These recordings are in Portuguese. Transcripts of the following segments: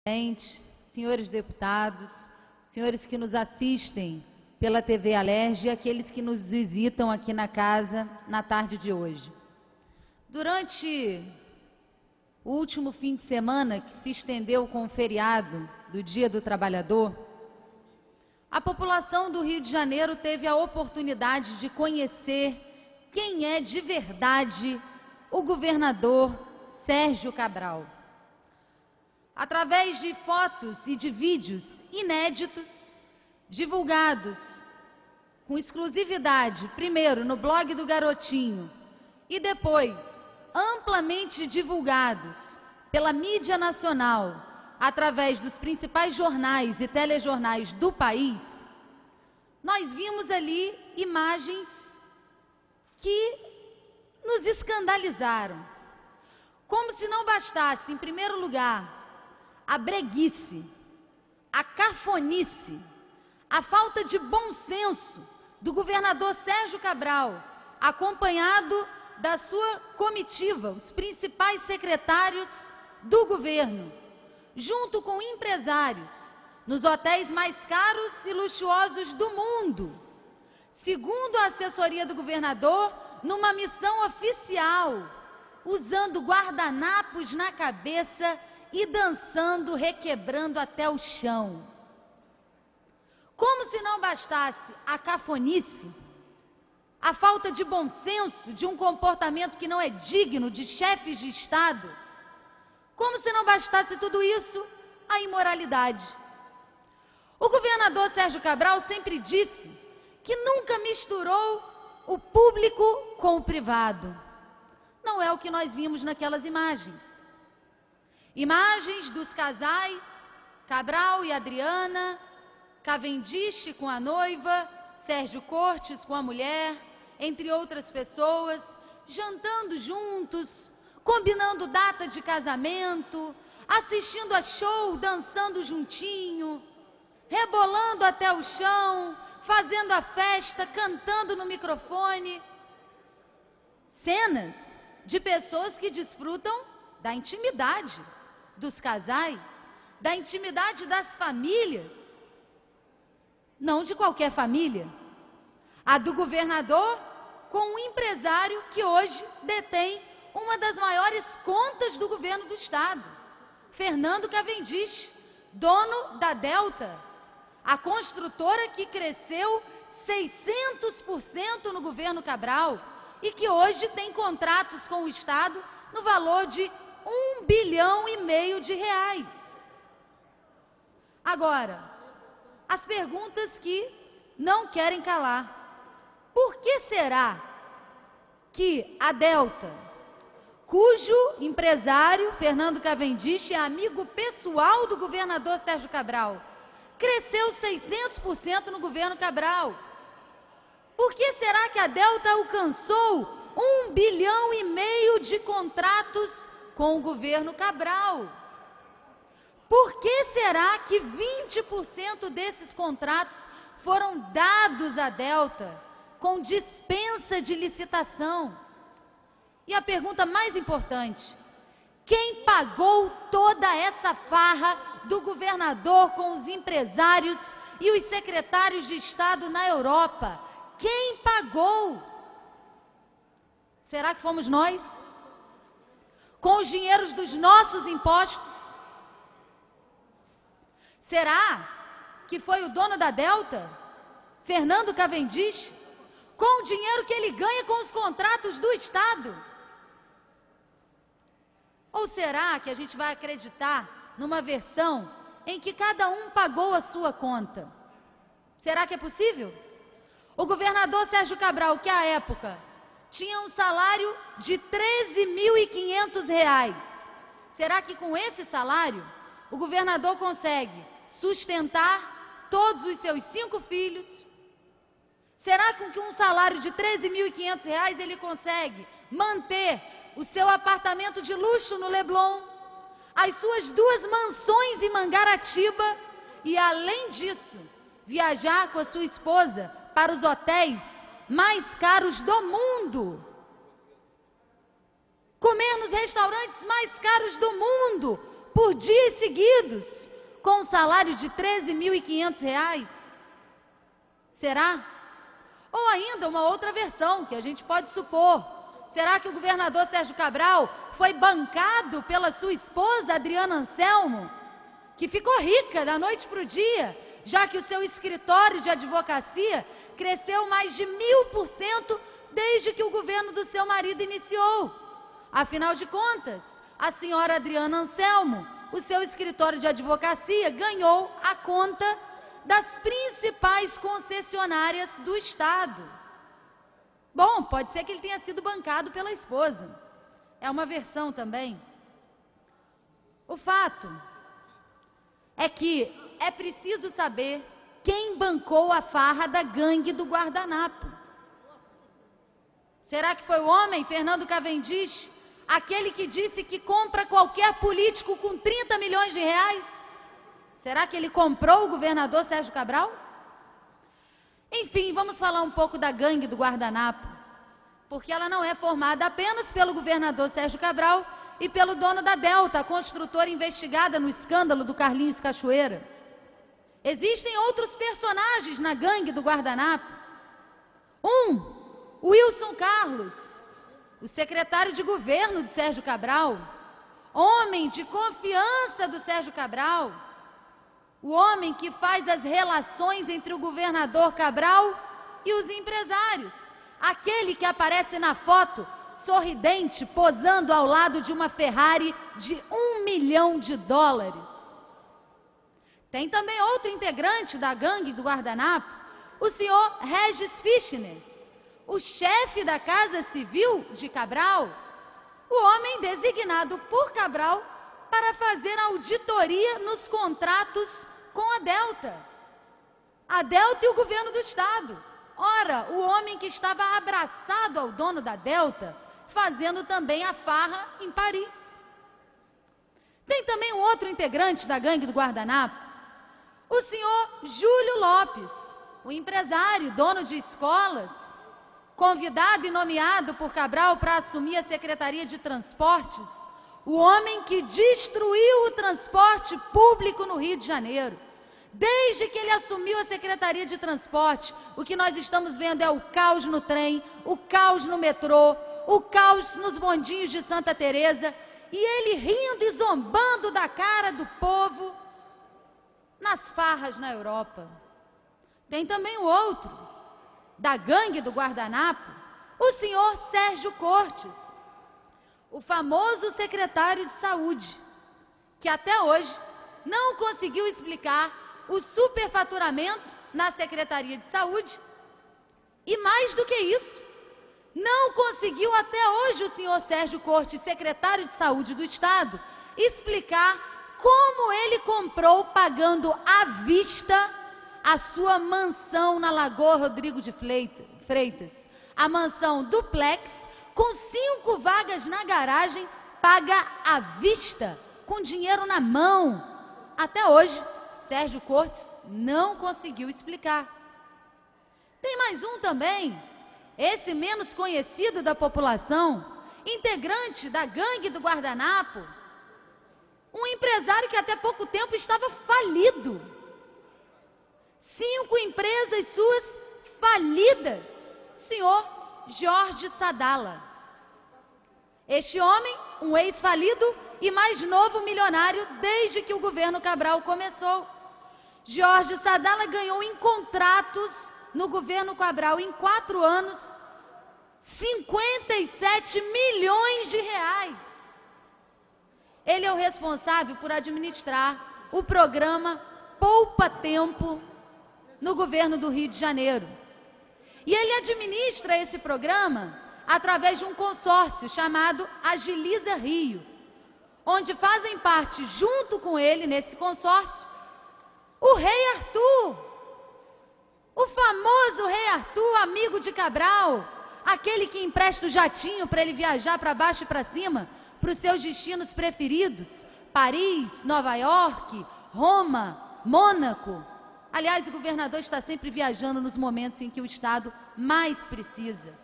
Presidente, senhores deputados, senhores que nos assistem pela TV Alerj e aqueles que nos visitam aqui na casa na tarde de hoje. Durante o último fim de semana, que se estendeu com o feriado do Dia do Trabalhador, a população do Rio de Janeiro teve a oportunidade de conhecer quem é de verdade o governador Sérgio Cabral. Através de fotos e de vídeos inéditos, divulgados com exclusividade, primeiro no blog do Garotinho e depois amplamente divulgados pela mídia nacional, através dos principais jornais e telejornais do país, nós vimos ali imagens que nos escandalizaram. Como se não bastasse, em primeiro lugar, a breguice, a cafonice, a falta de bom senso do governador Sérgio Cabral, acompanhado da sua comitiva, os principais secretários do governo, junto com empresários, nos hotéis mais caros e luxuosos do mundo, segundo a assessoria do governador, numa missão oficial, usando guardanapos na cabeça e dançando, requebrando até o chão. Como se não bastasse a cafonice, a falta de bom senso, de um comportamento que não é digno de chefes de Estado, como se não bastasse tudo isso, a imoralidade. O governador Sérgio Cabral sempre disse que nunca misturou o público com o privado. Não é o que nós vimos naquelas imagens. Imagens dos casais Cabral e Adriana, Cavendish com a noiva, Sérgio Cortes com a mulher, entre outras pessoas, jantando juntos, combinando data de casamento, assistindo a show, dançando juntinho, rebolando até o chão, fazendo a festa, cantando no microfone. Cenas de pessoas que desfrutam da intimidade dos casais, da intimidade das famílias, não de qualquer família, a do governador com um empresário que hoje detém uma das maiores contas do governo do Estado, Fernando Cavendish, dono da Delta, a construtora que cresceu 600% no governo Cabral e que hoje tem contratos com o Estado no valor de R$1,5 bilhão. Agora, as perguntas que não querem calar. Por que será que a Delta, cujo empresário, Fernando Cavendish, é amigo pessoal do governador Sérgio Cabral, cresceu 600% no governo Cabral? Por que será que a Delta alcançou R$1,5 bilhão de contratos com o governo Cabral? Por que será que 20% desses contratos foram dados à Delta com dispensa de licitação? E a pergunta mais importante: quem pagou toda essa farra do governador com os empresários e os secretários de Estado na Europa? Quem pagou? Será que fomos nós? Com os dinheiros dos nossos impostos? Será que foi o dono da Delta, Fernando Cavendish, com o dinheiro que ele ganha com os contratos do Estado? Ou será que a gente vai acreditar numa versão em que cada um pagou a sua conta? Será que é possível? O governador Sérgio Cabral, que à época tinha um salário de R$13.500, será que com esse salário o governador consegue sustentar todos os seus 5 filhos? Será que com um salário de R$13.500 ele consegue manter o seu apartamento de luxo no Leblon, as suas 2 mansões em Mangaratiba e, além disso, viajar com a sua esposa para os hotéis mais caros do mundo, comer nos restaurantes mais caros do mundo? por dias seguidos, com um salário de R$ 13.500? Será? Ou ainda uma outra versão que a gente pode supor. Será que o governador Sérgio Cabral foi bancado pela sua esposa, Adriana Anselmo, que ficou rica da noite para o dia, já que o seu escritório de advocacia cresceu mais de 1000% desde que o governo do seu marido iniciou? Afinal de contas, a senhora Adriana Anselmo, o seu escritório de advocacia ganhou a conta das principais concessionárias do Estado. Bom, pode ser que ele tenha sido bancado pela esposa. É uma versão também. O fato é que é preciso saber quem bancou a farra da gangue do guardanapo. Será que foi o homem, Fernando Cavendish, aquele que disse que compra qualquer político com 30 milhões de reais? Será que ele comprou o governador Sérgio Cabral? Enfim, vamos falar um pouco da gangue do guardanapo, porque ela não é formada apenas pelo governador Sérgio Cabral e pelo dono da Delta, a construtora investigada no escândalo do Carlinhos Cachoeira. Existem outros personagens na gangue do guardanapo. Wilson Carlos, o secretário de governo de Sérgio Cabral, homem de confiança do Sérgio Cabral, o homem que faz as relações entre o governador Cabral e os empresários, aquele que aparece na foto sorridente, posando ao lado de uma Ferrari de $1 milhão. Tem também outro integrante da gangue do guardanapo, o senhor Regis Fischner, o chefe da Casa Civil de Cabral, o homem designado por Cabral para fazer auditoria nos contratos com a Delta e o governo do Estado. Ora, o homem que estava abraçado ao dono da Delta, fazendo também a farra em Paris. Tem também um outro integrante da gangue do guardanapo, o senhor Júlio Lopes, o empresário, dono de escolas, convidado e nomeado por Cabral para assumir a Secretaria de Transportes, o homem que destruiu o transporte público no Rio de Janeiro. Desde que ele assumiu a Secretaria de Transporte, o que nós estamos vendo é o caos no trem, o caos no metrô, o caos nos bondinhos de Santa Teresa, e ele rindo e zombando da cara do povo nas farras na Europa. Tem também o outro, da gangue do guardanapo, o senhor Sérgio Cortes, o famoso secretário de Saúde, que até hoje não conseguiu explicar o superfaturamento na Secretaria de Saúde e, mais do que isso, não conseguiu até hoje o senhor Sérgio Cortes, secretário de Saúde do Estado, explicar como ele comprou, pagando à vista, a sua mansão na Lagoa Rodrigo de Freitas, a mansão duplex, com 5 vagas na garagem, paga à vista, com dinheiro na mão. Até hoje, Sérgio Cortes não conseguiu explicar. Tem mais um também, esse menos conhecido da população, integrante da gangue do guardanapo, um empresário que até pouco tempo estava falido. 5 empresas suas falidas, o senhor Jorge Sadala. Este homem, um ex-falido e mais novo milionário desde que o governo Cabral começou. Jorge Sadala ganhou em contratos no governo Cabral em 4 anos 57 milhões de reais. Ele é o responsável por administrar o programa Poupa Tempo no governo do Rio de Janeiro. E ele administra esse programa através de um consórcio chamado Agiliza Rio, onde fazem parte, junto com ele, nesse consórcio, o Rei Arthur, o famoso Rei Arthur, amigo de Cabral, aquele que empresta o jatinho para ele viajar para baixo e para cima, para os seus destinos preferidos, Paris, Nova York, Roma, Mônaco. Aliás, o governador está sempre viajando nos momentos em que o Estado mais precisa.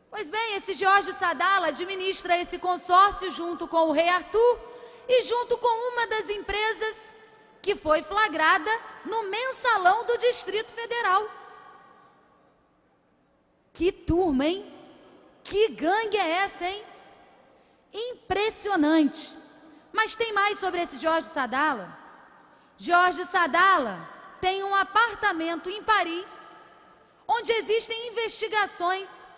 Pois bem, esse Jorge Sadala administra esse consórcio junto com o Rei Arthur e junto com uma das empresas que foi flagrada no mensalão do Distrito Federal. Que turma, hein? Que gangue é essa, hein? Impressionante. Mas tem mais sobre esse Jorge Sadala. Jorge Sadala tem um apartamento em Paris, onde existem investigações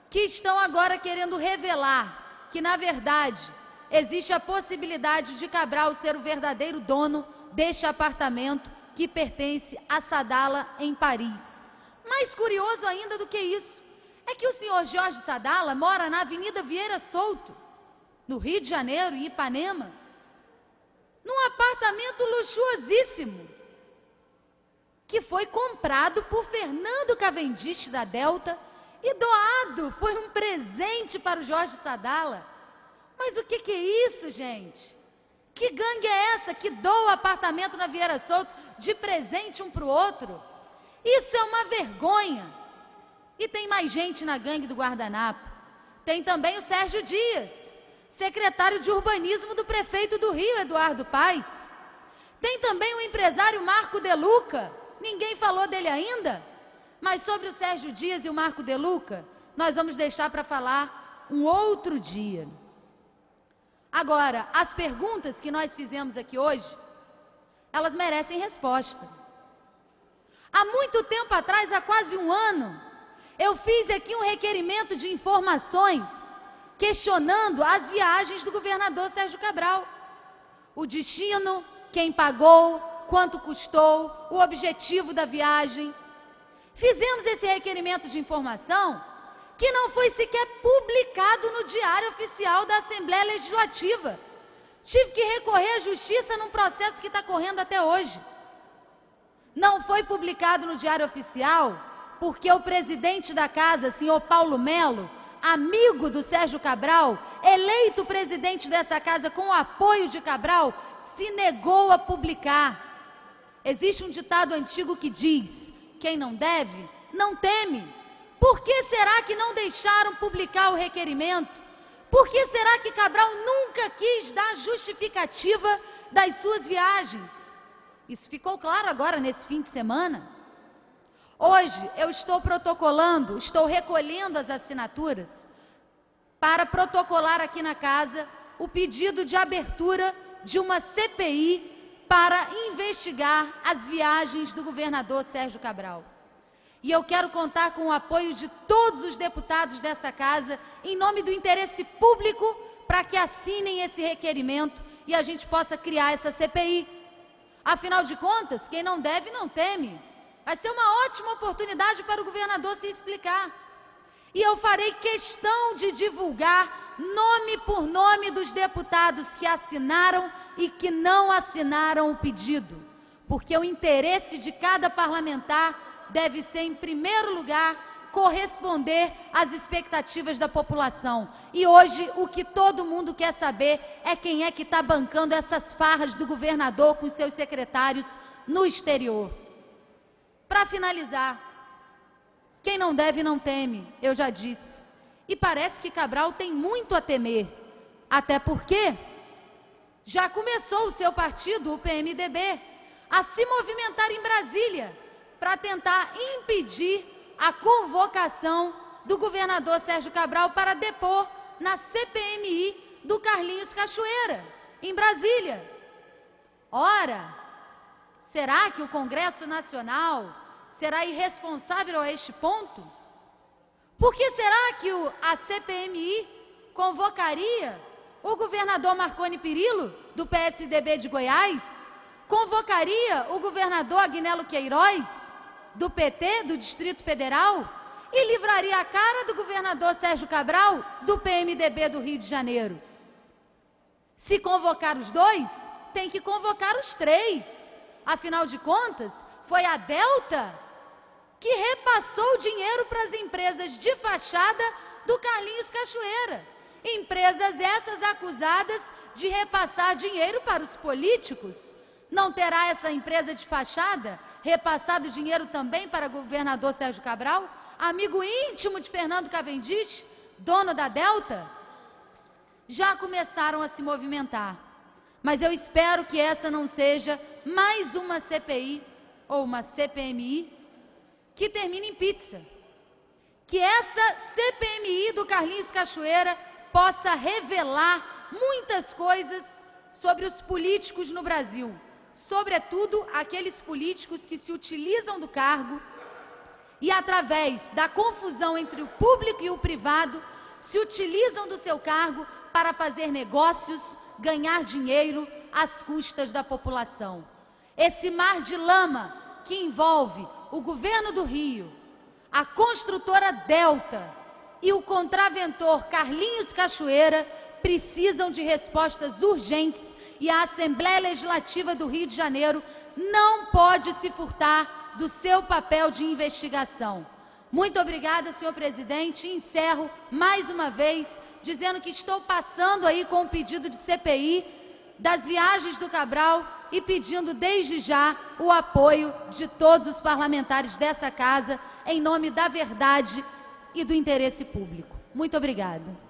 que estão agora querendo revelar que, na verdade, existe a possibilidade de Cabral ser o verdadeiro dono deste apartamento que pertence a Sadala em Paris. Mais curioso ainda do que isso, é que o senhor Jorge Sadala mora na Avenida Vieira Souto, no Rio de Janeiro, em Ipanema, num apartamento luxuosíssimo, que foi comprado por Fernando Cavendish da Delta e doado, foi um presente para o Jorge Sadala. Mas o que é isso, gente? Que gangue é essa que doa apartamento na Vieira Souto de presente um para o outro? Isso é uma vergonha. E tem mais gente na gangue do guardanapo. Tem também o Sérgio Dias, secretário de urbanismo do prefeito do Rio, Eduardo Paes. Tem também o empresário Marco De Luca. Ninguém falou dele ainda, mas sobre o Sérgio Dias e o Marco De Luca, nós vamos deixar para falar um outro dia. Agora, as perguntas que nós fizemos aqui hoje, elas merecem resposta. Há muito tempo atrás, há quase um ano, eu fiz aqui um requerimento de informações questionando as viagens do governador Sérgio Cabral. O destino, quem pagou, quanto custou, o objetivo da viagem. Fizemos esse requerimento de informação que não foi sequer publicado no Diário Oficial da Assembleia Legislativa. Tive que recorrer à Justiça num processo que está correndo até hoje. Não foi publicado no Diário Oficial porque o presidente da casa, senhor Paulo Melo, amigo do Sérgio Cabral, eleito presidente dessa casa com o apoio de Cabral, se negou a publicar. Existe um ditado antigo que diz: quem não deve, não teme. Por que será que não deixaram publicar o requerimento? Por que será que Cabral nunca quis dar justificativa das suas viagens? Isso ficou claro agora nesse fim de semana. Hoje eu estou protocolando, estou recolhendo as assinaturas para protocolar aqui na casa o pedido de abertura de uma CPI para investigar as viagens do governador Sérgio Cabral. E eu quero contar com o apoio de todos os deputados dessa casa, em nome do interesse público, para que assinem esse requerimento e a gente possa criar essa CPI. Afinal de contas, quem não deve, não teme. Vai ser uma ótima oportunidade para o governador se explicar. E eu farei questão de divulgar nome por nome dos deputados que assinaram e que não assinaram o pedido, porque o interesse de cada parlamentar deve ser, em primeiro lugar, corresponder às expectativas da população. E hoje o que todo mundo quer saber é quem é que está bancando essas farras do governador com seus secretários no exterior. Para finalizar, quem não deve não teme, eu já disse. E parece que Cabral tem muito a temer, até porque já começou o seu partido, o PMDB, a se movimentar em Brasília para tentar impedir a convocação do governador Sérgio Cabral para depor na CPMI do Carlinhos Cachoeira, em Brasília. Ora, será que o Congresso Nacional será irresponsável a este ponto? Por que será que a CPMI convocaria o governador Marconi Perillo, do PSDB de Goiás? Convocaria o governador Agnello Queiroz, do PT, do Distrito Federal? E livraria a cara do governador Sérgio Cabral, do PMDB do Rio de Janeiro? Se convocar os dois, tem que convocar os três. Afinal de contas, foi a Delta que repassou dinheiro para as empresas de fachada do Carlinhos Cachoeira. Empresas essas acusadas de repassar dinheiro para os políticos. Não terá essa empresa de fachada repassado dinheiro também para o governador Sérgio Cabral, amigo íntimo de Fernando Cavendish, dono da Delta? Já começaram a se movimentar. Mas eu espero que essa não seja mais uma CPI ou uma CPMI que termine em pizza. Que essa CPMI do Carlinhos Cachoeira possa revelar muitas coisas sobre os políticos no Brasil, sobretudo aqueles políticos que se utilizam do cargo e, através da confusão entre o público e o privado, se utilizam do seu cargo para fazer negócios, ganhar dinheiro às custas da população. Esse mar de lama que envolve o governo do Rio, a construtora Delta e o contraventor Carlinhos Cachoeira precisam de respostas urgentes e a Assembleia Legislativa do Rio de Janeiro não pode se furtar do seu papel de investigação. Muito obrigada, senhor presidente. Encerro mais uma vez dizendo que estou passando aí com o pedido de CPI das viagens do Cabral e pedindo desde já o apoio de todos os parlamentares dessa casa em nome da verdade e do interesse público. Muito obrigada.